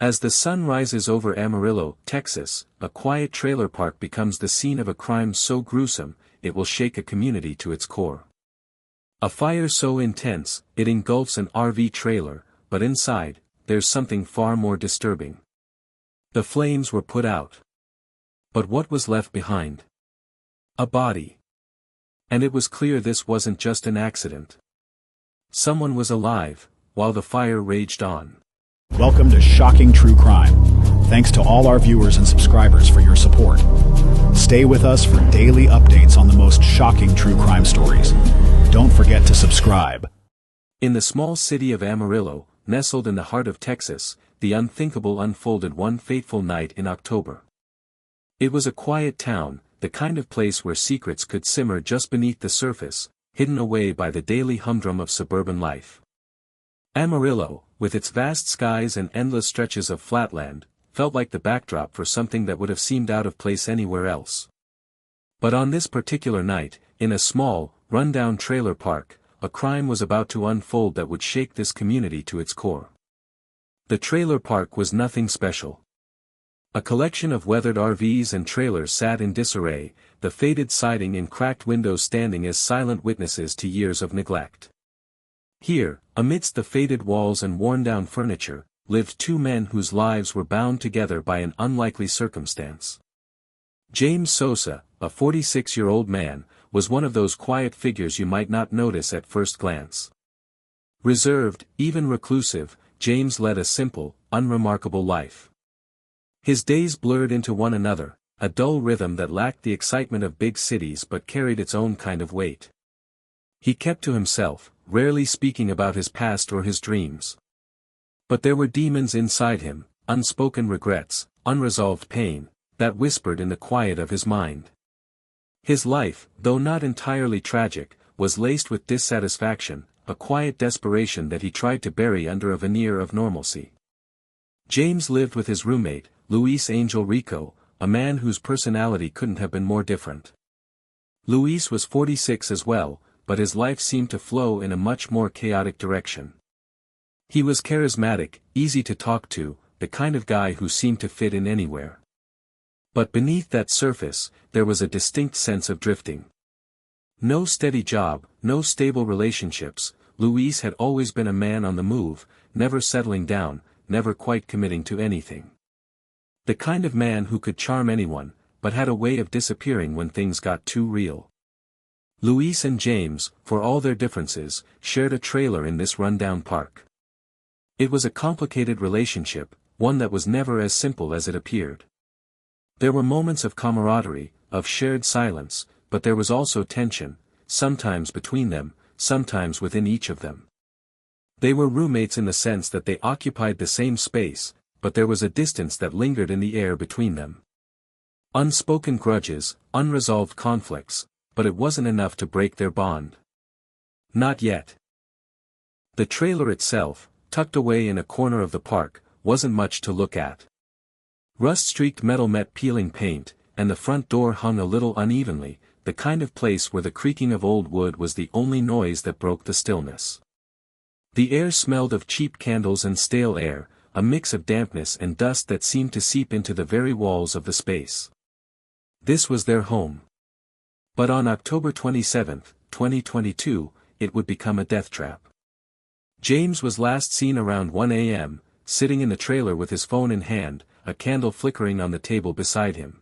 As the sun rises over Amarillo, Texas, a quiet trailer park becomes the scene of a crime so gruesome, it will shake a community to its core. A fire so intense, it engulfs an RV trailer, but inside, there's something far more disturbing. The flames were put out. But what was left behind? A body. And it was clear this wasn't just an accident. Someone was alive, while the fire raged on. Welcome to Shocking True Crime. Thanks to all our viewers and subscribers for your support. Stay with us for daily updates on the most shocking true crime stories. Don't forget to subscribe. In the small city of Amarillo, nestled in the heart of Texas, the unthinkable unfolded one fateful night in October. It was a quiet town, the kind of place where secrets could simmer just beneath the surface, hidden away by the daily humdrum of suburban life. Amarillo, with its vast skies and endless stretches of flatland, felt like the backdrop for something that would have seemed out of place anywhere else. But on this particular night, in a small, run-down trailer park, a crime was about to unfold that would shake this community to its core. The trailer park was nothing special. A collection of weathered RVs and trailers sat in disarray, the faded siding and cracked windows standing as silent witnesses to years of neglect. Here, amidst the faded walls and worn-down furniture, lived two men whose lives were bound together by an unlikely circumstance. James Sosa, a 46-year-old man, was one of those quiet figures you might not notice at first glance. Reserved, even reclusive, James led a simple, unremarkable life. His days blurred into one another, a dull rhythm that lacked the excitement of big cities but carried its own kind of weight. He kept to himself, rarely speaking about his past or his dreams. But there were demons inside him, unspoken regrets, unresolved pain, that whispered in the quiet of his mind. His life, though not entirely tragic, was laced with dissatisfaction, a quiet desperation that he tried to bury under a veneer of normalcy. James lived with his roommate, Luis Angel Rico, a man whose personality couldn't have been more different. Luis was 46 as well, but his life seemed to flow in a much more chaotic direction. He was charismatic, easy to talk to, the kind of guy who seemed to fit in anywhere. But beneath that surface, there was a distinct sense of drifting. No steady job, no stable relationships, Luis had always been a man on the move, never settling down, never quite committing to anything. The kind of man who could charm anyone, but had a way of disappearing when things got too real. Luis and James, for all their differences, shared a trailer in this rundown park. It was a complicated relationship, one that was never as simple as it appeared. There were moments of camaraderie, of shared silence, but there was also tension, sometimes between them, sometimes within each of them. They were roommates in the sense that they occupied the same space, but there was a distance that lingered in the air between them. Unspoken grudges, unresolved conflicts, but it wasn't enough to break their bond. Not yet. The trailer itself, tucked away in a corner of the park, wasn't much to look at. Rust-streaked metal met peeling paint, and the front door hung a little unevenly, the kind of place where the creaking of old wood was the only noise that broke the stillness. The air smelled of cheap candles and stale air, a mix of dampness and dust that seemed to seep into the very walls of the space. This was their home. But on October 27, 2022, it would become a death trap. James was last seen around 1 a.m., sitting in the trailer with his phone in hand, a candle flickering on the table beside him.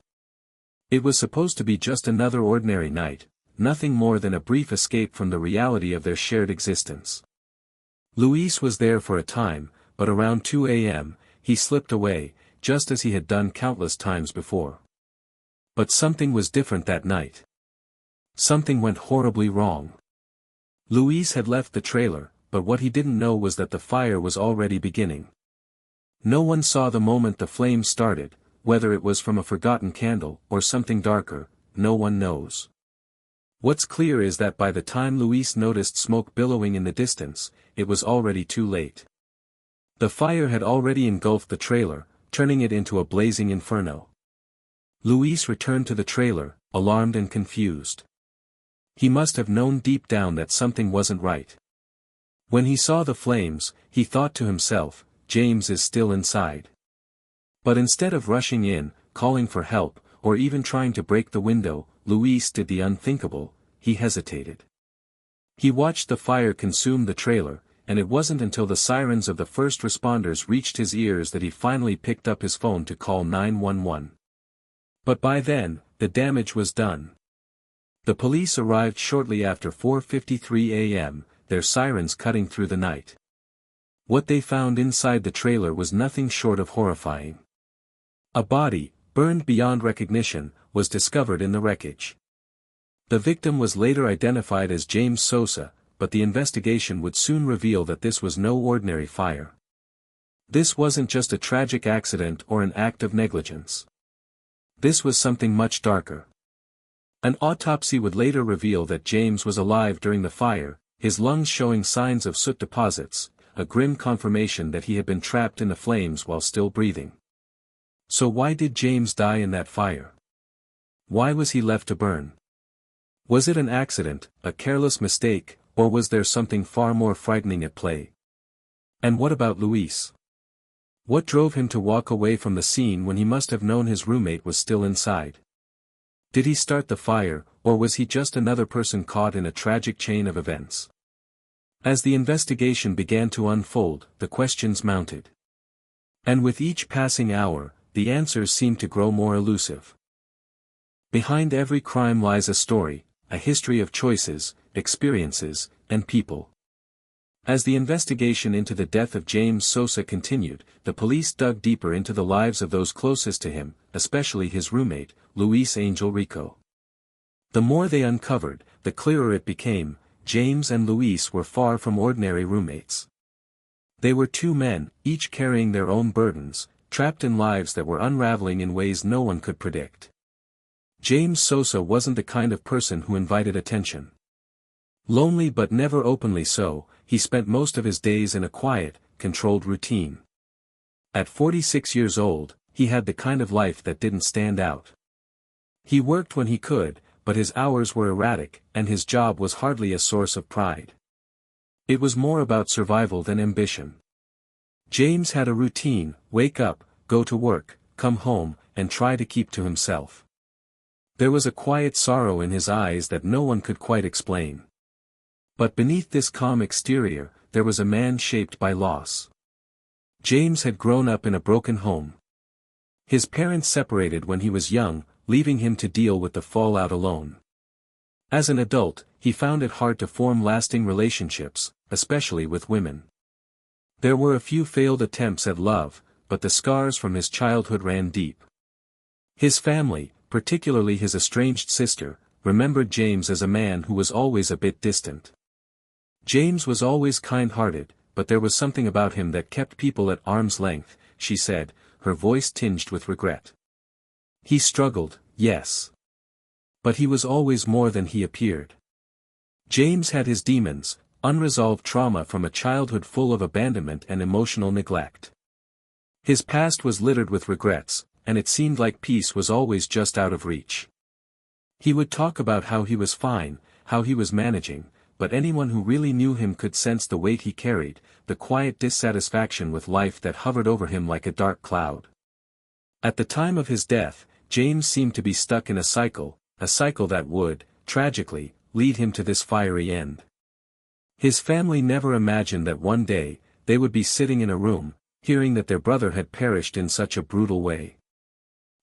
It was supposed to be just another ordinary night, nothing more than a brief escape from the reality of their shared existence. Luis was there for a time, but around 2 a.m., he slipped away, just as he had done countless times before. But something was different that night. Something went horribly wrong. Luis had left the trailer, but what he didn't know was that the fire was already beginning. No one saw the moment the flames started, whether it was from a forgotten candle or something darker, no one knows. What's clear is that by the time Luis noticed smoke billowing in the distance, it was already too late. The fire had already engulfed the trailer, turning it into a blazing inferno. Luis returned to the trailer, alarmed and confused. He must have known deep down that something wasn't right. When he saw the flames, he thought to himself, James is still inside. But instead of rushing in, calling for help, or even trying to break the window, Luis did the unthinkable. He hesitated. He watched the fire consume the trailer, and it wasn't until the sirens of the first responders reached his ears that he finally picked up his phone to call 911. But by then, the damage was done. The police arrived shortly after 4:53 a.m., their sirens cutting through the night. What they found inside the trailer was nothing short of horrifying. A body, burned beyond recognition, was discovered in the wreckage. The victim was later identified as James Sosa, but the investigation would soon reveal that this was no ordinary fire. This wasn't just a tragic accident or an act of negligence. This was something much darker. An autopsy would later reveal that James was alive during the fire, his lungs showing signs of soot deposits, a grim confirmation that he had been trapped in the flames while still breathing. So why did James die in that fire? Why was he left to burn? Was it an accident, a careless mistake, or was there something far more frightening at play? And what about Luis? What drove him to walk away from the scene when he must have known his roommate was still inside? Did he start the fire, or was he just another person caught in a tragic chain of events? As the investigation began to unfold, the questions mounted. And with each passing hour, the answers seemed to grow more elusive. Behind every crime lies a story, a history of choices, experiences, and people. As the investigation into the death of James Sosa continued, the police dug deeper into the lives of those closest to him, especially his roommate, Luis Angel Rico. The more they uncovered, the clearer it became, James and Luis were far from ordinary roommates. They were two men, each carrying their own burdens, trapped in lives that were unraveling in ways no one could predict. James Sosa wasn't the kind of person who invited attention. Lonely but never openly so, he spent most of his days in a quiet, controlled routine. At 46 years old, he had the kind of life that didn't stand out. He worked when he could, but his hours were erratic, and his job was hardly a source of pride. It was more about survival than ambition. James had a routine: wake up, go to work, come home, and try to keep to himself. There was a quiet sorrow in his eyes that no one could quite explain. But beneath this calm exterior, there was a man shaped by loss. James had grown up in a broken home. His parents separated when he was young, leaving him to deal with the fallout alone. As an adult, he found it hard to form lasting relationships, especially with women. There were a few failed attempts at love, but the scars from his childhood ran deep. His family, particularly his estranged sister, remembered James as a man who was always a bit distant. James was always kind-hearted, but there was something about him that kept people at arm's length, she said, her voice tinged with regret. He struggled, yes. But he was always more than he appeared. James had his demons, unresolved trauma from a childhood full of abandonment and emotional neglect. His past was littered with regrets, and it seemed like peace was always just out of reach. He would talk about how he was fine, how he was managing, but anyone who really knew him could sense the weight he carried, the quiet dissatisfaction with life that hovered over him like a dark cloud. At the time of his death, James seemed to be stuck in a cycle that would, tragically, lead him to this fiery end. His family never imagined that one day, they would be sitting in a room, hearing that their brother had perished in such a brutal way.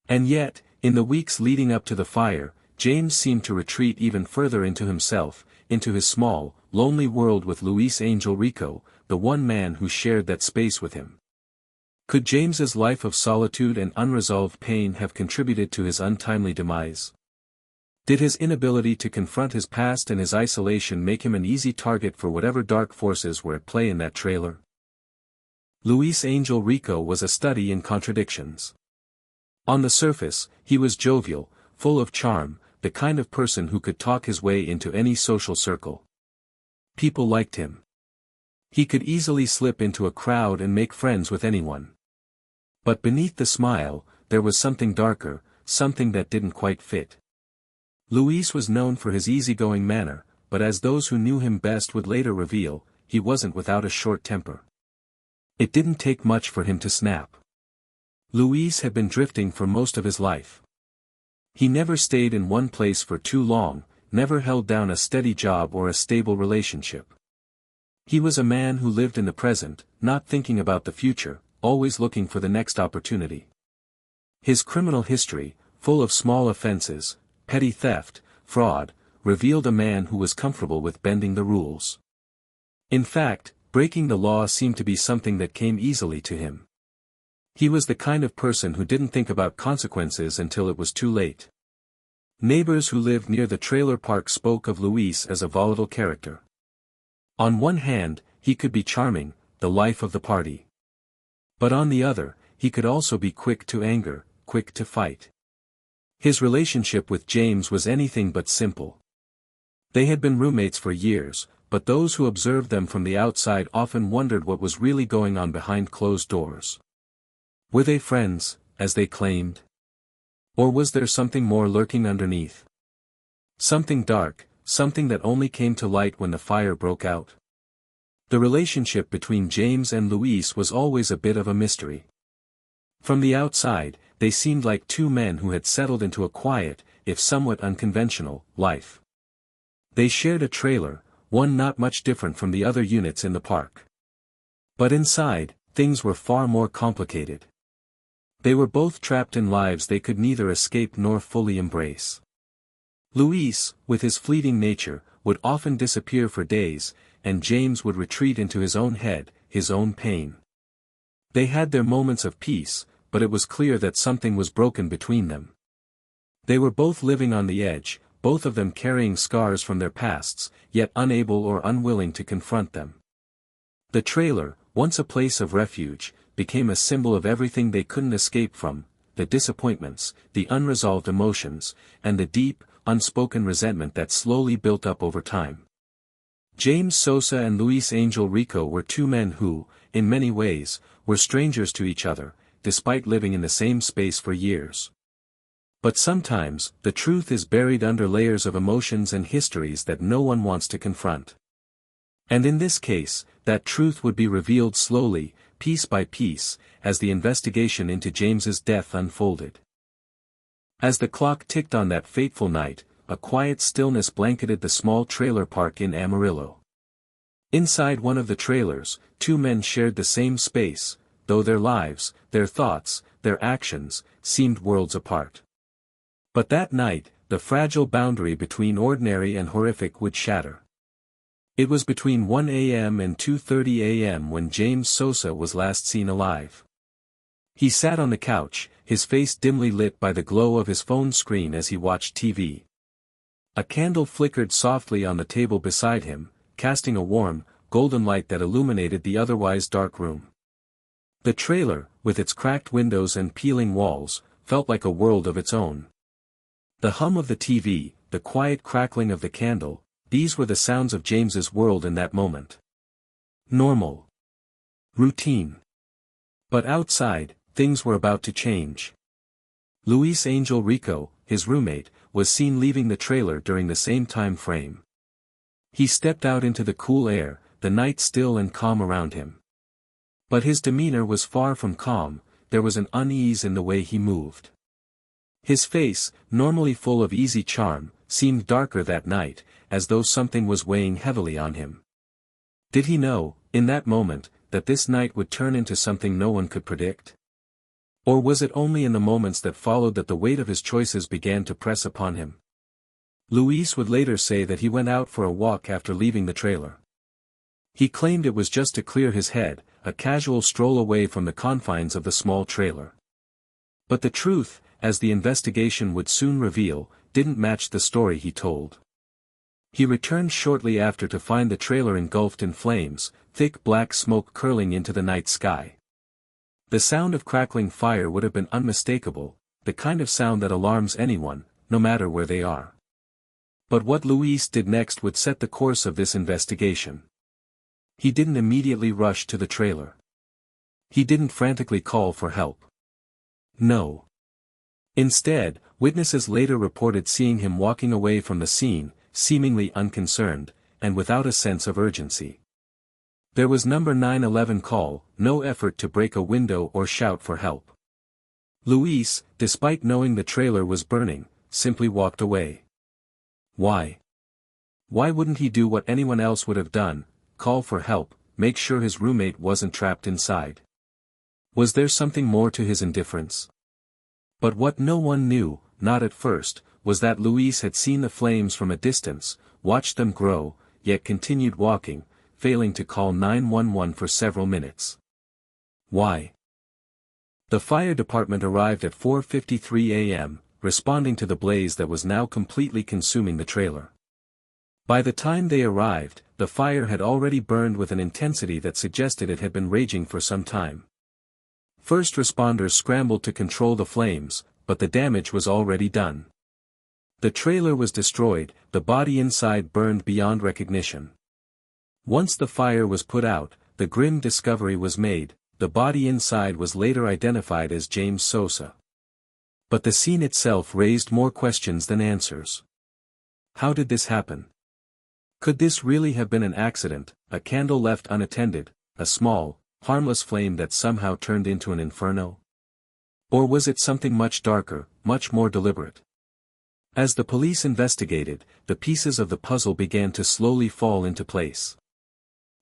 And yet, in the weeks leading up to the fire, James seemed to retreat even further into himself, into his small, lonely world with Luis Angel Rico, the one man who shared that space with him. Could James's life of solitude and unresolved pain have contributed to his untimely demise? Did his inability to confront his past and his isolation make him an easy target for whatever dark forces were at play in that trailer? Luis Angel Rico was a study in contradictions. On the surface, he was jovial, full of charm, the kind of person who could talk his way into any social circle. People liked him. He could easily slip into a crowd and make friends with anyone. But beneath the smile, there was something darker, something that didn't quite fit. Luis was known for his easygoing manner, but as those who knew him best would later reveal, he wasn't without a short temper. It didn't take much for him to snap. Luis had been drifting for most of his life. He never stayed in one place for too long, never held down a steady job or a stable relationship. He was a man who lived in the present, not thinking about the future, always looking for the next opportunity. His criminal history, full of small offenses, petty theft, fraud, revealed a man who was comfortable with bending the rules. In fact, breaking the law seemed to be something that came easily to him. He was the kind of person who didn't think about consequences until it was too late. Neighbors who lived near the trailer park spoke of Luis as a volatile character. On one hand, he could be charming, the life of the party. But on the other, he could also be quick to anger, quick to fight. His relationship with James was anything but simple. They had been roommates for years, but those who observed them from the outside often wondered what was really going on behind closed doors. Were they friends, as they claimed? Or was there something more lurking underneath? Something dark, something that only came to light when the fire broke out. The relationship between James and Luis was always a bit of a mystery. From the outside, they seemed like two men who had settled into a quiet, if somewhat unconventional, life. They shared a trailer, one not much different from the other units in the park. But inside, things were far more complicated. They were both trapped in lives they could neither escape nor fully embrace. Luis, with his fleeting nature, would often disappear for days, and James would retreat into his own head, his own pain. They had their moments of peace, but it was clear that something was broken between them. They were both living on the edge, both of them carrying scars from their pasts, yet unable or unwilling to confront them. The trailer, once a place of refuge, became a symbol of everything they couldn't escape from, the disappointments, the unresolved emotions, and the deep, unspoken resentment that slowly built up over time. James Sosa and Luis Angel Rico were two men who, in many ways, were strangers to each other, despite living in the same space for years. But sometimes, the truth is buried under layers of emotions and histories that no one wants to confront. And in this case, that truth would be revealed slowly, piece by piece, as the investigation into James's death unfolded. As the clock ticked on that fateful night, a quiet stillness blanketed the small trailer park in Amarillo. Inside one of the trailers, two men shared the same space, though their lives, their thoughts, their actions, seemed worlds apart. But that night, the fragile boundary between ordinary and horrific would shatter. It was between 1 a.m. and 2:30 a.m. when James Sosa was last seen alive. He sat on the couch, his face dimly lit by the glow of his phone screen as he watched TV. A candle flickered softly on the table beside him, casting a warm, golden light that illuminated the otherwise dark room. The trailer, with its cracked windows and peeling walls, felt like a world of its own. The hum of the TV, the quiet crackling of the candle, these were the sounds of James's world in that moment. Normal. Routine. But outside, things were about to change. Luis Angel Rico, his roommate, was seen leaving the trailer during the same time frame. He stepped out into the cool air, the night still and calm around him. But his demeanor was far from calm, there was an unease in the way he moved. His face, normally full of easy charm, seemed darker that night, as though something was weighing heavily on him. Did he know, in that moment, that this night would turn into something no one could predict? Or was it only in the moments that followed that the weight of his choices began to press upon him? Luis would later say that he went out for a walk after leaving the trailer. He claimed it was just to clear his head, a casual stroll away from the confines of the small trailer. But the truth, as the investigation would soon reveal, didn't match the story he told. He returned shortly after to find the trailer engulfed in flames, thick black smoke curling into the night sky. The sound of crackling fire would have been unmistakable, the kind of sound that alarms anyone, no matter where they are. But what Luis did next would set the course of this investigation. He didn't immediately rush to the trailer. He didn't frantically call for help. No. Instead, witnesses later reported seeing him walking away from the scene, seemingly unconcerned, and without a sense of urgency. There was number 911 call, no effort to break a window or shout for help. Luis, despite knowing the trailer was burning, simply walked away. Why? Why wouldn't he do what anyone else would have done, call for help, make sure his roommate wasn't trapped inside? Was there something more to his indifference? But what no one knew, not at first, was that Luis had seen the flames from a distance, watched them grow, yet continued walking, failing to call 911 for several minutes. Why? The fire department arrived at 4:53 a.m., responding to the blaze that was now completely consuming the trailer. By the time they arrived, the fire had already burned with an intensity that suggested it had been raging for some time. First responders scrambled to control the flames, but the damage was already done. The trailer was destroyed, the body inside burned beyond recognition. Once the fire was put out, the grim discovery was made: the body inside was later identified as James Sosa. But the scene itself raised more questions than answers. How did this happen? Could this really have been an accident, a candle left unattended, a small, harmless flame that somehow turned into an inferno? Or was it something much darker, much more deliberate? As the police investigated, the pieces of the puzzle began to slowly fall into place.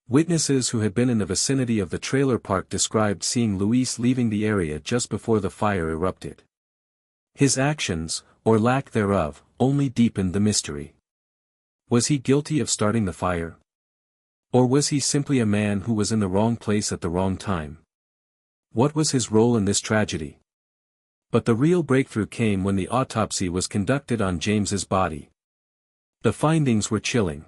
Witnesses who had been in the vicinity of the trailer park described seeing Luis leaving the area just before the fire erupted. His actions, or lack thereof, only deepened the mystery. Was he guilty of starting the fire? Or was he simply a man who was in the wrong place at the wrong time? What was his role in this tragedy? But the real breakthrough came when the autopsy was conducted on James's body. The findings were chilling.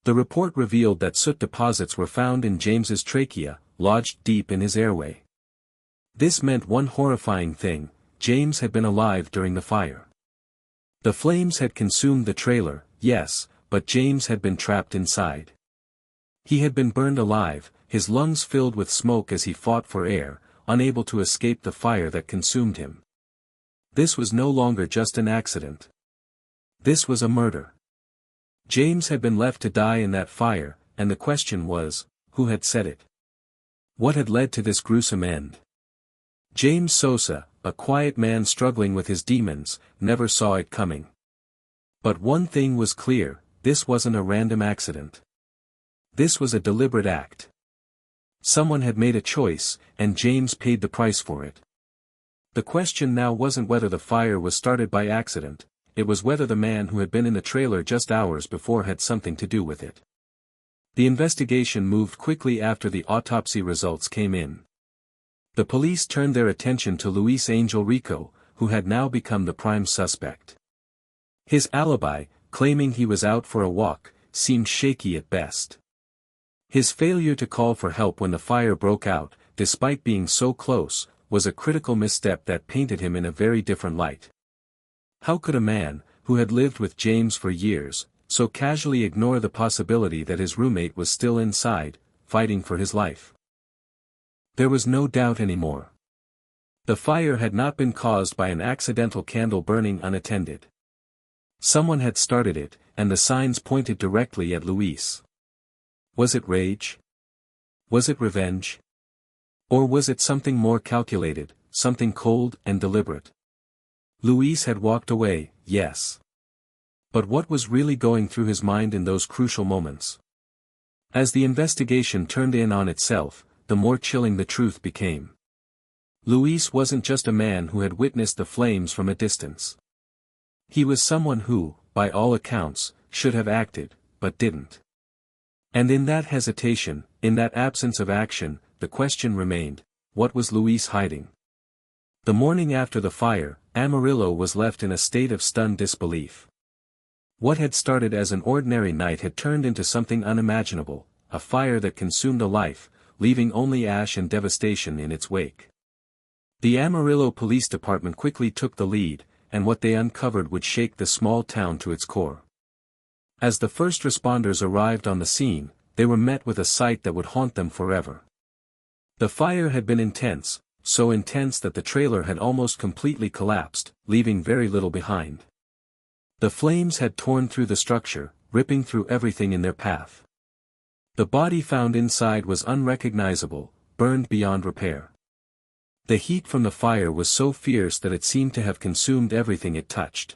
The report revealed that soot deposits were found in James's trachea, lodged deep in his airway. This meant one horrifying thing: James had been alive during the fire. The flames had consumed the trailer, yes, but James had been trapped inside. He had been burned alive, his lungs filled with smoke as he fought for air, unable to escape the fire that consumed him. This was no longer just an accident. This was a murder. James had been left to die in that fire, and the question was, who had set it? What had led to this gruesome end? James Sosa, a quiet man struggling with his demons, never saw it coming. But one thing was clear: this wasn't a random accident. This was a deliberate act. Someone had made a choice, and James paid the price for it. The question now wasn't whether the fire was started by accident, it was whether the man who had been in the trailer just hours before had something to do with it. The investigation moved quickly after the autopsy results came in. The police turned their attention to Luis Angel Rico, who had now become the prime suspect. His alibi, claiming he was out for a walk, seemed shaky at best. His failure to call for help when the fire broke out, despite being so close, was a critical misstep that painted him in a very different light. How could a man, who had lived with James for years, so casually ignore the possibility that his roommate was still inside, fighting for his life? There was no doubt anymore. The fire had not been caused by an accidental candle burning unattended. Someone had started it, and the signs pointed directly at Luis. Was it rage? Was it revenge? Or was it something more calculated, something cold and deliberate? Luis had walked away, yes. But what was really going through his mind in those crucial moments? As the investigation turned in on itself, the more chilling the truth became. Luis wasn't just a man who had witnessed the flames from a distance. He was someone who, by all accounts, should have acted, but didn't. And in that hesitation, in that absence of action, the question remained: what was Luis hiding? The morning after the fire, Amarillo was left in a state of stunned disbelief. What had started as an ordinary night had turned into something unimaginable, a fire that consumed a life, leaving only ash and devastation in its wake. The Amarillo Police Department quickly took the lead, and what they uncovered would shake the small town to its core. As the first responders arrived on the scene, they were met with a sight that would haunt them forever. The fire had been intense, so intense that the trailer had almost completely collapsed, leaving very little behind. The flames had torn through the structure, ripping through everything in their path. The body found inside was unrecognizable, burned beyond repair. The heat from the fire was so fierce that it seemed to have consumed everything it touched.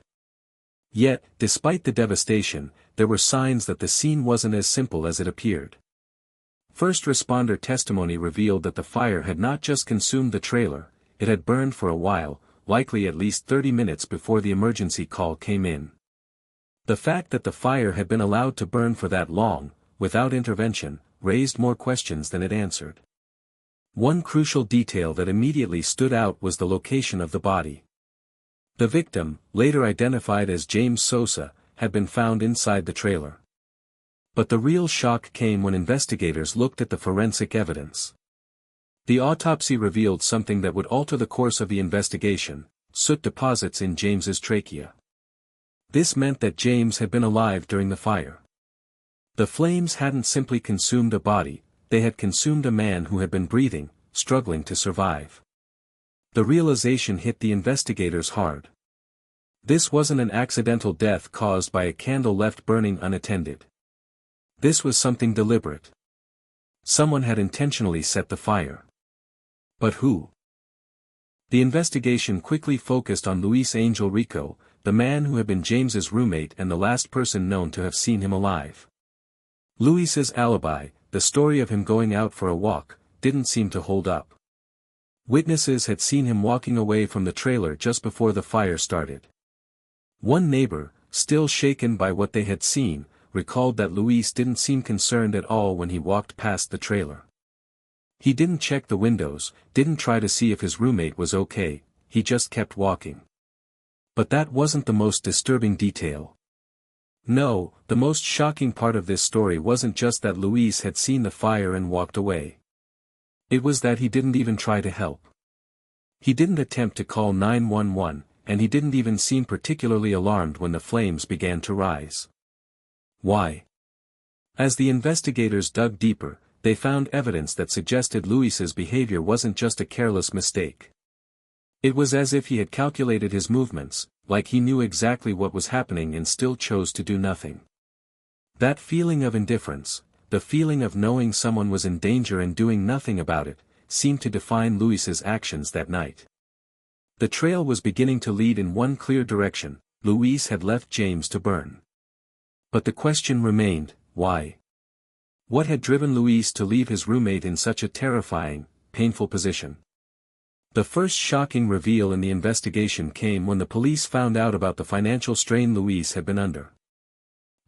Yet, despite the devastation, there were signs that the scene wasn't as simple as it appeared. First responder testimony revealed that the fire had not just consumed the trailer, it had burned for a while, likely at least 30 minutes before the emergency call came in. The fact that the fire had been allowed to burn for that long, without intervention, raised more questions than it answered. One crucial detail that immediately stood out was the location of the body. The victim, later identified as James Sosa, had been found inside the trailer. But the real shock came when investigators looked at the forensic evidence. The autopsy revealed something that would alter the course of the investigation: soot deposits in James's trachea. This meant that James had been alive during the fire. The flames hadn't simply consumed a body, they had consumed a man who had been breathing, struggling to survive. The realization hit the investigators hard. This wasn't an accidental death caused by a candle left burning unattended. This was something deliberate. Someone had intentionally set the fire. But who? The investigation quickly focused on Luis Angel Rico, the man who had been James's roommate and the last person known to have seen him alive. Luis's alibi, the story of him going out for a walk, didn't seem to hold up. Witnesses had seen him walking away from the trailer just before the fire started. One neighbor, still shaken by what they had seen, recalled that Luis didn't seem concerned at all when he walked past the trailer. He didn't check the windows, didn't try to see if his roommate was okay, he just kept walking. But that wasn't the most disturbing detail. No, the most shocking part of this story wasn't just that Luis had seen the fire and walked away. It was that he didn't even try to help. He didn't attempt to call 911, and he didn't even seem particularly alarmed when the flames began to rise. Why? As the investigators dug deeper, they found evidence that suggested Luis's behavior wasn't just a careless mistake. It was as if he had calculated his movements, like he knew exactly what was happening and still chose to do nothing. That feeling of indifference, the feeling of knowing someone was in danger and doing nothing about it, seemed to define Luis's actions that night. The trail was beginning to lead in one clear direction: Luis had left James to burn. But the question remained, why? What had driven Luis to leave his roommate in such a terrifying, painful position? The first shocking reveal in the investigation came when the police found out about the financial strain Luis had been under.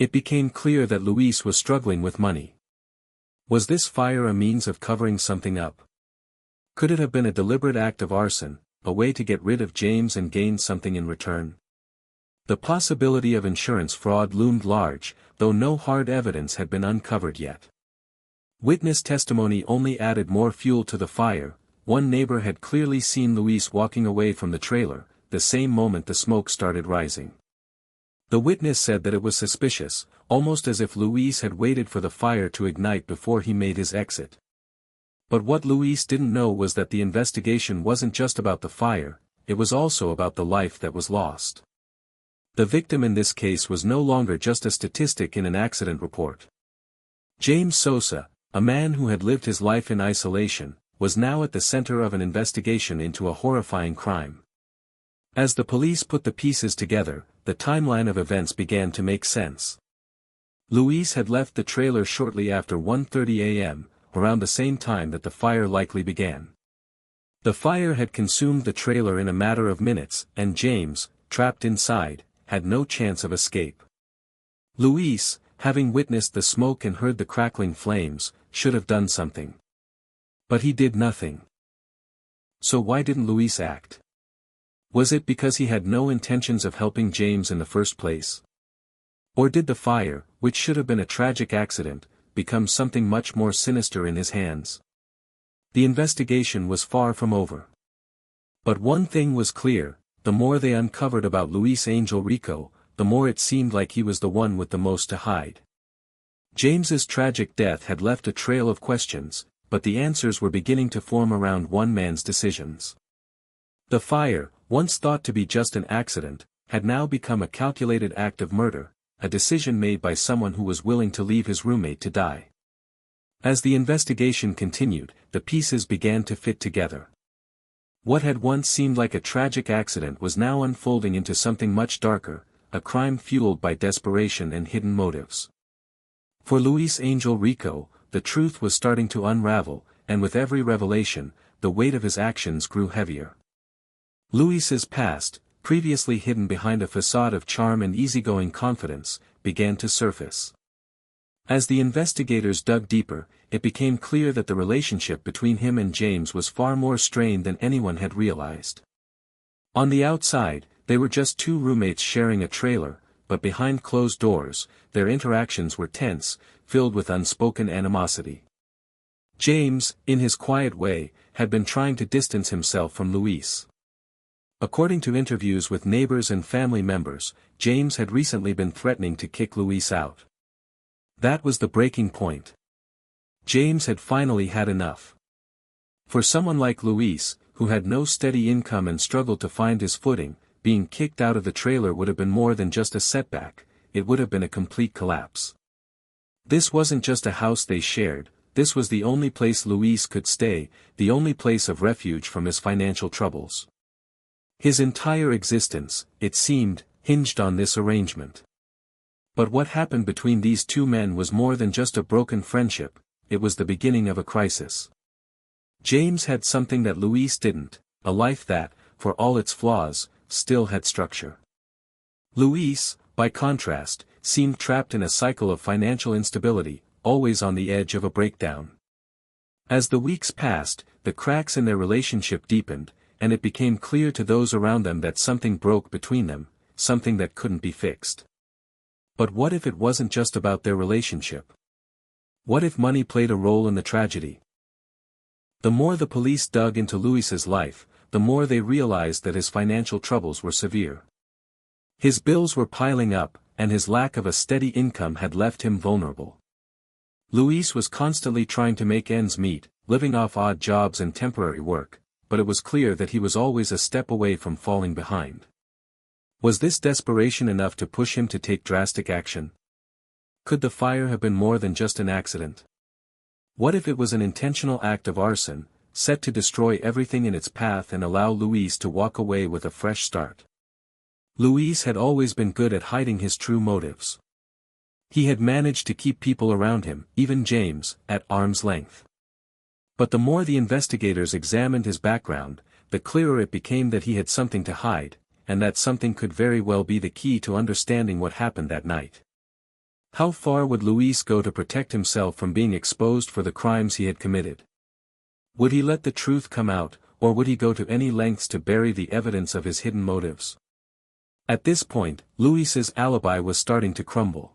It became clear that Luis was struggling with money. Was this fire a means of covering something up? Could it have been a deliberate act of arson, a way to get rid of James and gain something in return? The possibility of insurance fraud loomed large, though no hard evidence had been uncovered yet. Witness testimony only added more fuel to the fire. One neighbor had clearly seen Luis walking away from the trailer, the same moment the smoke started rising. The witness said that it was suspicious, almost as if Luis had waited for the fire to ignite before he made his exit. But what Luis didn't know was that the investigation wasn't just about the fire, it was also about the life that was lost. The victim in this case was no longer just a statistic in an accident report. James Sosa, a man who had lived his life in isolation, was now at the center of an investigation into a horrifying crime. As the police put the pieces together, the timeline of events began to make sense. Luis had left the trailer shortly after 1:30 a.m., around the same time that the fire likely began. The fire had consumed the trailer in a matter of minutes, and James, trapped inside, had no chance of escape. Luis, having witnessed the smoke and heard the crackling flames, should have done something. But he did nothing. So why didn't Luis act? Was it because he had no intentions of helping James in the first place? Or did the fire, which should have been a tragic accident, become something much more sinister in his hands? The investigation was far from over. But one thing was clear: the more they uncovered about Luis Angel Rico, the more it seemed like he was the one with the most to hide. James's tragic death had left a trail of questions, but the answers were beginning to form around one man's decisions. The fire, once thought to be just an accident, had now become a calculated act of murder, a decision made by someone who was willing to leave his roommate to die. As the investigation continued, the pieces began to fit together. What had once seemed like a tragic accident was now unfolding into something much darker, a crime fueled by desperation and hidden motives. For Luis Angel Rico, the truth was starting to unravel, and with every revelation, the weight of his actions grew heavier. Luis's past, previously hidden behind a facade of charm and easygoing confidence, began to surface. As the investigators dug deeper, it became clear that the relationship between him and James was far more strained than anyone had realized. On the outside, they were just two roommates sharing a trailer, but behind closed doors, their interactions were tense, filled with unspoken animosity. James, in his quiet way, had been trying to distance himself from Luis. According to interviews with neighbors and family members, James had recently been threatening to kick Luis out. That was the breaking point. James had finally had enough. For someone like Luis, who had no steady income and struggled to find his footing, being kicked out of the trailer would have been more than just a setback, it would have been a complete collapse. This wasn't just a house they shared, this was the only place Luis could stay, the only place of refuge from his financial troubles. His entire existence, it seemed, hinged on this arrangement. But what happened between these two men was more than just a broken friendship, it was the beginning of a crisis. James had something that Luis didn't, a life that, for all its flaws, still had structure. Luis, by contrast, seemed trapped in a cycle of financial instability, always on the edge of a breakdown. As the weeks passed, the cracks in their relationship deepened, and it became clear to those around them that something broke between them, something that couldn't be fixed. But what if it wasn't just about their relationship? What if money played a role in the tragedy? The more the police dug into Luis's life, the more they realized that his financial troubles were severe. His bills were piling up, and his lack of a steady income had left him vulnerable. Luis was constantly trying to make ends meet, living off odd jobs and temporary work, but it was clear that he was always a step away from falling behind. Was this desperation enough to push him to take drastic action? Could the fire have been more than just an accident? What if it was an intentional act of arson, set to destroy everything in its path and allow Luis to walk away with a fresh start? Luis had always been good at hiding his true motives. He had managed to keep people around him, even James, at arm's length. But the more the investigators examined his background, the clearer it became that he had something to hide, and that something could very well be the key to understanding what happened that night. How far would Luis go to protect himself from being exposed for the crimes he had committed? Would he let the truth come out, or would he go to any lengths to bury the evidence of his hidden motives? At this point, Luis's alibi was starting to crumble.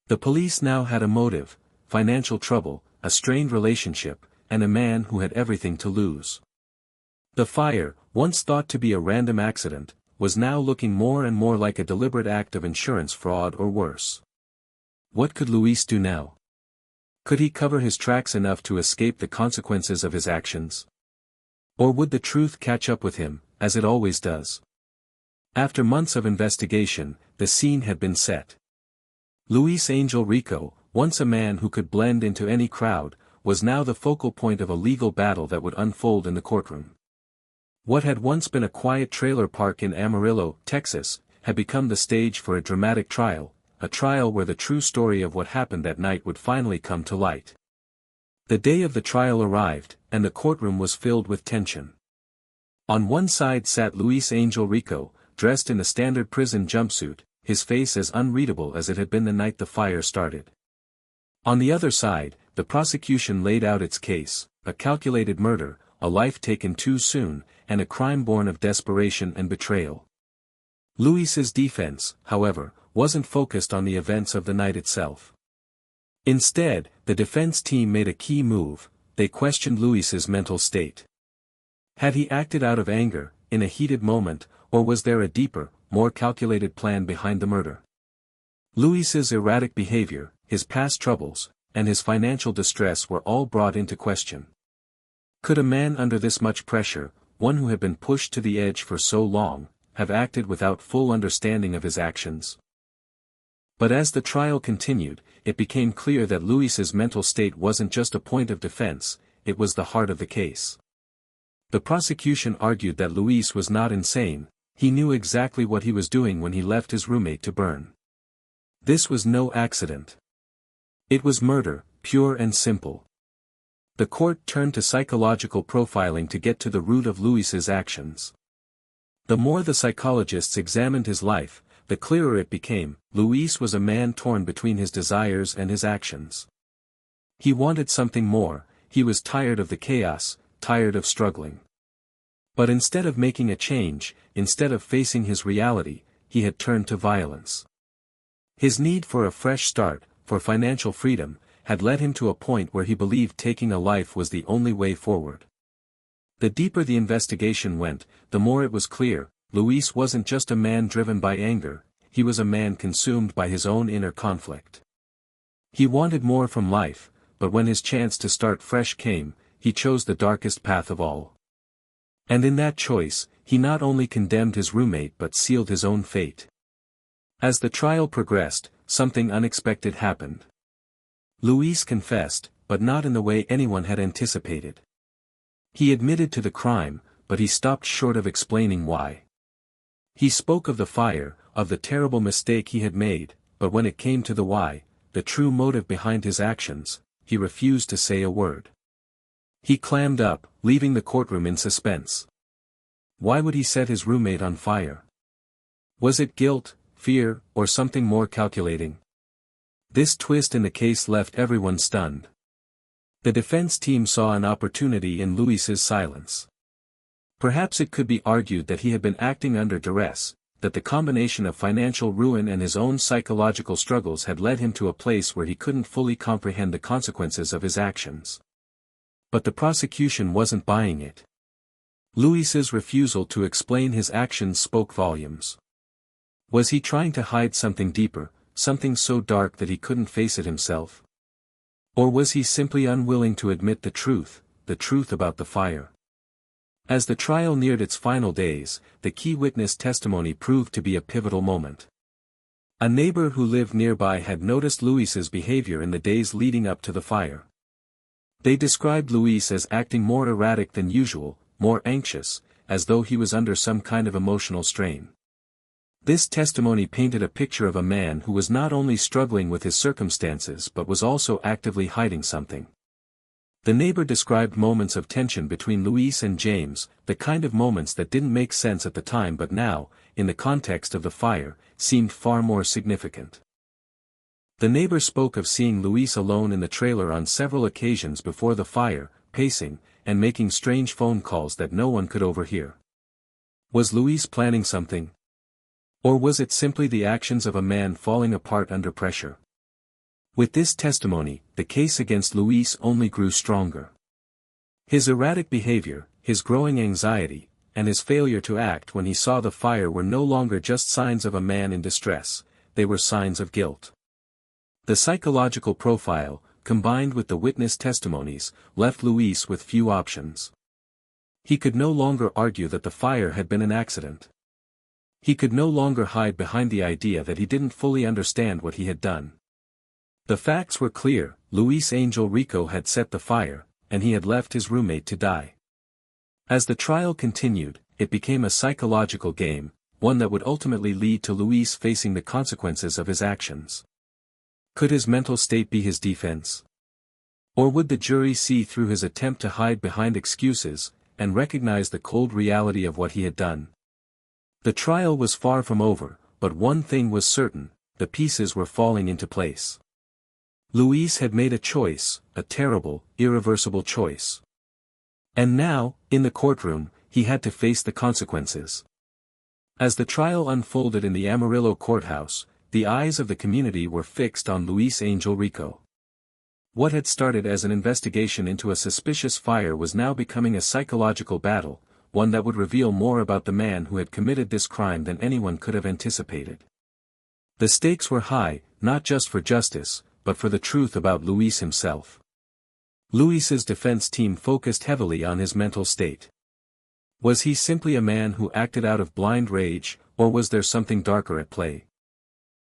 The police now had a motive, financial trouble, a strained relationship, and a man who had everything to lose. The fire, once thought to be a random accident, was now looking more and more like a deliberate act of insurance fraud or worse. What could Luis do now? Could he cover his tracks enough to escape the consequences of his actions? Or would the truth catch up with him, as it always does? After months of investigation, the scene had been set. Luis Angel Rico, once a man who could blend into any crowd, was now the focal point of a legal battle that would unfold in the courtroom. What had once been a quiet trailer park in Amarillo, Texas, had become the stage for a dramatic trial, a trial where the true story of what happened that night would finally come to light. The day of the trial arrived, and the courtroom was filled with tension. On one side sat Luis Angel Rico, dressed in a standard prison jumpsuit, his face as unreadable as it had been the night the fire started. On the other side, the prosecution laid out its case, a calculated murder, a life taken too soon, and a crime born of desperation and betrayal. Luis's defense, however, wasn't focused on the events of the night itself. Instead, the defense team made a key move, they questioned Luis's mental state. Had he acted out of anger, in a heated moment, or was there a deeper, more calculated plan behind the murder? Luis's erratic behavior, his past troubles, and his financial distress were all brought into question. Could a man under this much pressure, one who had been pushed to the edge for so long, have acted without full understanding of his actions? But as the trial continued, it became clear that Luis's mental state wasn't just a point of defense, it was the heart of the case. The prosecution argued that Luis was not insane, he knew exactly what he was doing when he left his roommate to burn. This was no accident. It was murder, pure and simple. The court turned to psychological profiling to get to the root of Luis's actions. The more the psychologists examined his life, the clearer it became, Luis was a man torn between his desires and his actions. He wanted something more, he was tired of the chaos, tired of struggling. But instead of making a change, instead of facing his reality, he had turned to violence. His need for a fresh start, for financial freedom, had led him to a point where he believed taking a life was the only way forward. The deeper the investigation went, the more it was clear, Luis wasn't just a man driven by anger, he was a man consumed by his own inner conflict. He wanted more from life, but when his chance to start fresh came, he chose the darkest path of all. And in that choice, he not only condemned his roommate but sealed his own fate. As the trial progressed, something unexpected happened. Luis confessed, but not in the way anyone had anticipated. He admitted to the crime, but he stopped short of explaining why. He spoke of the fire, of the terrible mistake he had made, but when it came to the why, the true motive behind his actions, he refused to say a word. He clammed up, leaving the courtroom in suspense. Why would he set his roommate on fire? Was it guilt, fear, or something more calculating? This twist in the case left everyone stunned. The defense team saw an opportunity in Luis's silence. Perhaps it could be argued that he had been acting under duress, that the combination of financial ruin and his own psychological struggles had led him to a place where he couldn't fully comprehend the consequences of his actions. But the prosecution wasn't buying it. Luis's refusal to explain his actions spoke volumes. Was he trying to hide something deeper, something so dark that he couldn't face it himself? Or was he simply unwilling to admit the truth about the fire? As the trial neared its final days, the key witness testimony proved to be a pivotal moment. A neighbor who lived nearby had noticed Luis's behavior in the days leading up to the fire. They described Luis as acting more erratic than usual, more anxious, as though he was under some kind of emotional strain. This testimony painted a picture of a man who was not only struggling with his circumstances but was also actively hiding something. The neighbor described moments of tension between Luis and James, the kind of moments that didn't make sense at the time but now, in the context of the fire, seemed far more significant. The neighbor spoke of seeing Luis alone in the trailer on several occasions before the fire, pacing, and making strange phone calls that no one could overhear. Was Luis planning something? Or was it simply the actions of a man falling apart under pressure? With this testimony, the case against Luis only grew stronger. His erratic behavior, his growing anxiety, and his failure to act when he saw the fire were no longer just signs of a man in distress, they were signs of guilt. The psychological profile, combined with the witness testimonies, left Luis with few options. He could no longer argue that the fire had been an accident. He could no longer hide behind the idea that he didn't fully understand what he had done. The facts were clear, Luis Angel Rico had set the fire, and he had left his roommate to die. As the trial continued, it became a psychological game, one that would ultimately lead to Luis facing the consequences of his actions. Could his mental state be his defense? Or would the jury see through his attempt to hide behind excuses, and recognize the cold reality of what he had done? The trial was far from over, but one thing was certain, the pieces were falling into place. Luis had made a choice, a terrible, irreversible choice. And now, in the courtroom, he had to face the consequences. As the trial unfolded in the Amarillo courthouse, the eyes of the community were fixed on Luis Angel Rico. What had started as an investigation into a suspicious fire was now becoming a psychological battle, one that would reveal more about the man who had committed this crime than anyone could have anticipated. The stakes were high, not just for justice, but for the truth about Luis himself. Luis's defense team focused heavily on his mental state. Was he simply a man who acted out of blind rage, or was there something darker at play?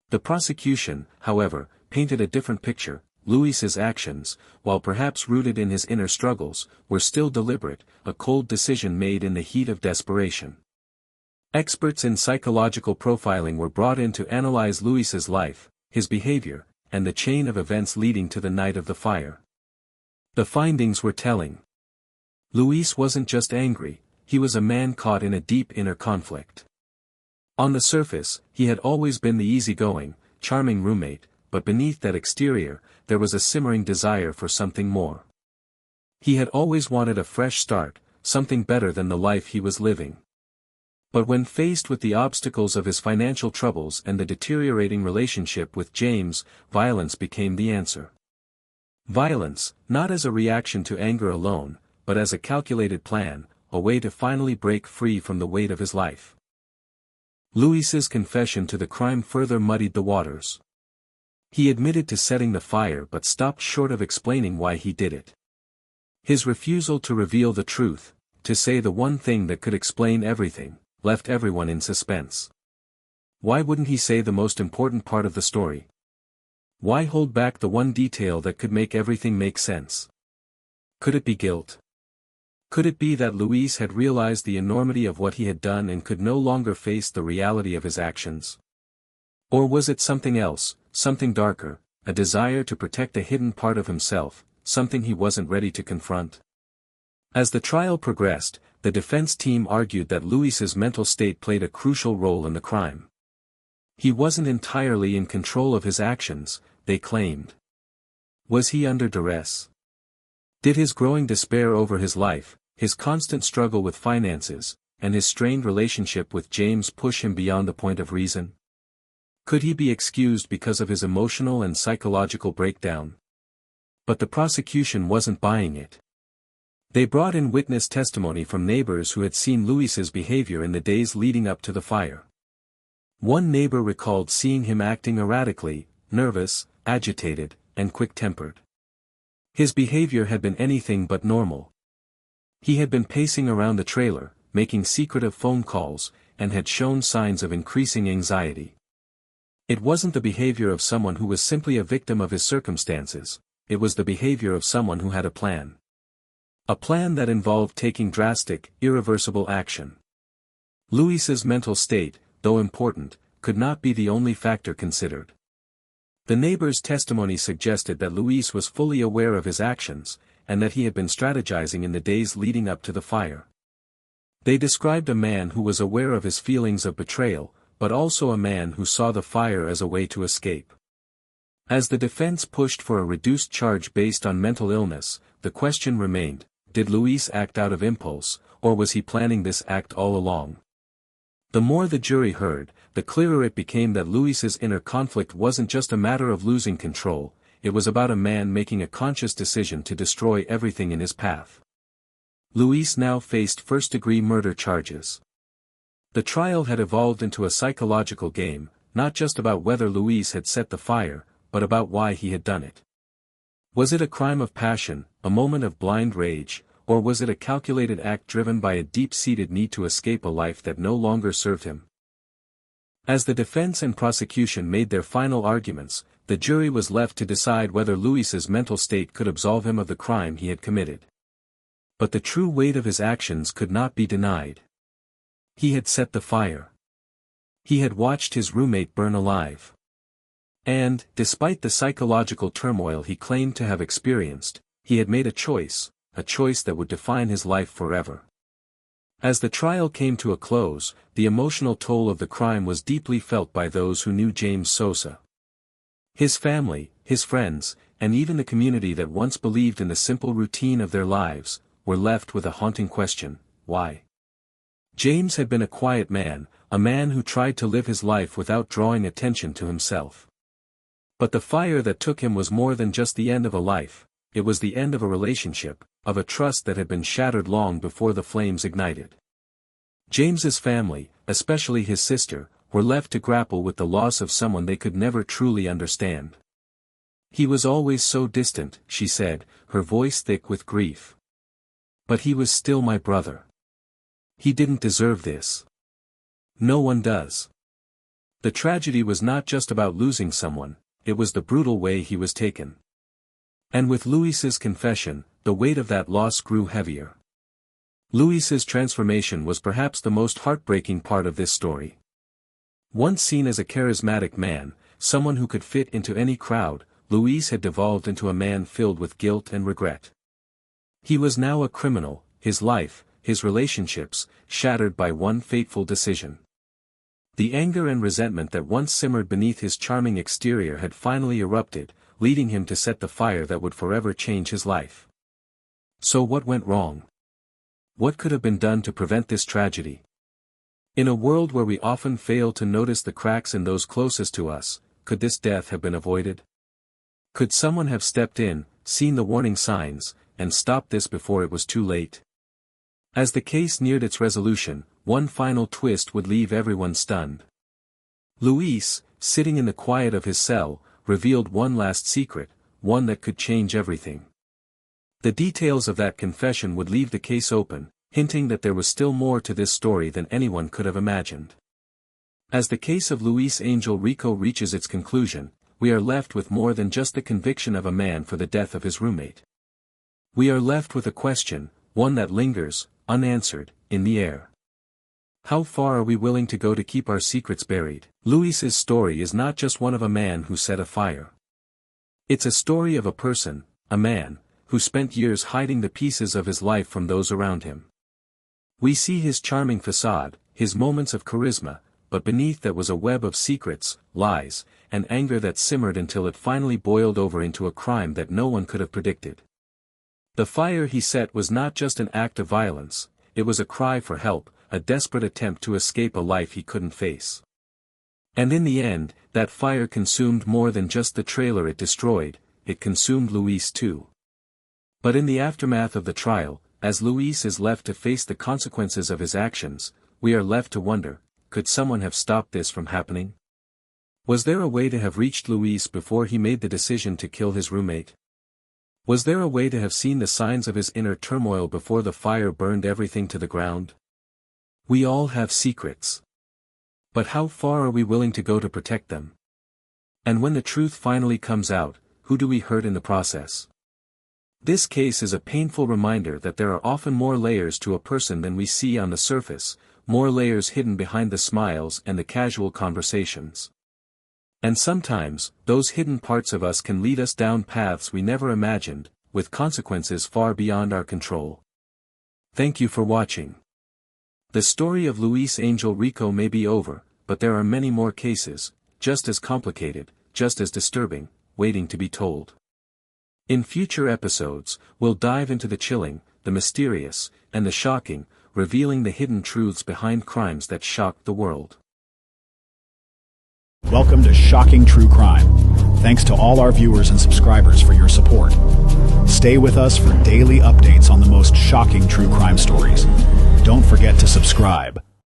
The prosecution, however, painted a different picture, Louis's actions, while perhaps rooted in his inner struggles, were still deliberate, a cold decision made in the heat of desperation. Experts in psychological profiling were brought in to analyze Louis's life, his behavior, and the chain of events leading to the night of the fire. The findings were telling. Louis wasn't just angry, he was a man caught in a deep inner conflict. On the surface, he had always been the easygoing, charming roommate, but beneath that exterior, there was a simmering desire for something more. He had always wanted a fresh start, something better than the life he was living. But when faced with the obstacles of his financial troubles and the deteriorating relationship with James, violence became the answer. Violence, not as a reaction to anger alone, but as a calculated plan, a way to finally break free from the weight of his life. Louis's confession to the crime further muddied the waters. He admitted to setting the fire but stopped short of explaining why he did it. His refusal to reveal the truth, to say the one thing that could explain everything, left everyone in suspense. Why wouldn't he say the most important part of the story? Why hold back the one detail that could make everything make sense? Could it be guilt? Could it be that Louis had realized the enormity of what he had done and could no longer face the reality of his actions? Or was it something else, something darker, a desire to protect a hidden part of himself, something he wasn't ready to confront? As the trial progressed, the defense team argued that Louis's mental state played a crucial role in the crime. He wasn't entirely in control of his actions, they claimed. Was he under duress? Did his growing despair over his life, his constant struggle with finances, and his strained relationship with James push him beyond the point of reason? Could he be excused because of his emotional and psychological breakdown? But the prosecution wasn't buying it. They brought in witness testimony from neighbors who had seen Louis's behavior in the days leading up to the fire. One neighbor recalled seeing him acting erratically, nervous, agitated, and quick-tempered. His behavior had been anything but normal. He had been pacing around the trailer, making secretive phone calls, and had shown signs of increasing anxiety. It wasn't the behavior of someone who was simply a victim of his circumstances, it was the behavior of someone who had a plan. A plan that involved taking drastic, irreversible action. Louis's mental state, though important, could not be the only factor considered. The neighbor's testimony suggested that Louis was fully aware of his actions, and that he had been strategizing in the days leading up to the fire. They described a man who was aware of his feelings of betrayal, but also a man who saw the fire as a way to escape. As the defense pushed for a reduced charge based on mental illness, the question remained, did Louis act out of impulse, or was he planning this act all along? The more the jury heard, the clearer it became that Louis's inner conflict wasn't just a matter of losing control, it was about a man making a conscious decision to destroy everything in his path. Louis now faced first-degree murder charges. The trial had evolved into a psychological game, not just about whether Louis had set the fire, but about why he had done it. Was it a crime of passion, a moment of blind rage, or was it a calculated act driven by a deep-seated need to escape a life that no longer served him? As the defense and prosecution made their final arguments, the jury was left to decide whether Louis's mental state could absolve him of the crime he had committed. But the true weight of his actions could not be denied. He had set the fire. He had watched his roommate burn alive. And, despite the psychological turmoil he claimed to have experienced, he had made a choice that would define his life forever. As the trial came to a close, the emotional toll of the crime was deeply felt by those who knew James Sosa. His family, his friends, and even the community that once believed in the simple routine of their lives, were left with a haunting question: why? James had been a quiet man, a man who tried to live his life without drawing attention to himself. But the fire that took him was more than just the end of a life, it was the end of a relationship, of a trust that had been shattered long before the flames ignited. James's family, especially his sister, were left to grapple with the loss of someone they could never truly understand. He was always so distant, she said, her voice thick with grief. But he was still my brother. He didn't deserve this. No one does. The tragedy was not just about losing someone, it was the brutal way he was taken. And with Luis's confession, the weight of that loss grew heavier. Luis's transformation was perhaps the most heartbreaking part of this story. Once seen as a charismatic man, someone who could fit into any crowd, Luis had devolved into a man filled with guilt and regret. He was now a criminal, his life, his relationships, shattered by one fateful decision. The anger and resentment that once simmered beneath his charming exterior had finally erupted, leading him to set the fire that would forever change his life. So what went wrong? What could have been done to prevent this tragedy? In a world where we often fail to notice the cracks in those closest to us, could this death have been avoided? Could someone have stepped in, seen the warning signs, and stopped this before it was too late? As the case neared its resolution, one final twist would leave everyone stunned. Luis, sitting in the quiet of his cell, revealed one last secret, one that could change everything. The details of that confession would leave the case open, hinting that there was still more to this story than anyone could have imagined. As the case of Luis Angel Rico reaches its conclusion, we are left with more than just the conviction of a man for the death of his roommate. We are left with a question, one that lingers, unanswered, in the air. How far are we willing to go to keep our secrets buried? Luis's story is not just one of a man who set a fire. It's a story of a person, a man, who spent years hiding the pieces of his life from those around him. We see his charming facade, his moments of charisma, but beneath that was a web of secrets, lies, and anger that simmered until it finally boiled over into a crime that no one could have predicted. The fire he set was not just an act of violence, it was a cry for help, a desperate attempt to escape a life he couldn't face. And in the end, that fire consumed more than just the trailer it destroyed, it consumed Luis too. But in the aftermath of the trial, as Luis is left to face the consequences of his actions, we are left to wonder, could someone have stopped this from happening? Was there a way to have reached Luis before he made the decision to kill his roommate? Was there a way to have seen the signs of his inner turmoil before the fire burned everything to the ground? We all have secrets. But how far are we willing to go to protect them? And when the truth finally comes out, who do we hurt in the process? This case is a painful reminder that there are often more layers to a person than we see on the surface, more layers hidden behind the smiles and the casual conversations. And sometimes, those hidden parts of us can lead us down paths we never imagined, with consequences far beyond our control. Thank you for watching. The story of Luis Angel Rico may be over, but there are many more cases, just as complicated, just as disturbing, waiting to be told. In future episodes, we'll dive into the chilling, the mysterious, and the shocking, revealing the hidden truths behind crimes that shocked the world. Welcome to Shocking True Crime. Thanks to all our viewers and subscribers for your support. Stay with us for daily updates on the most shocking true crime stories. Don't forget to subscribe.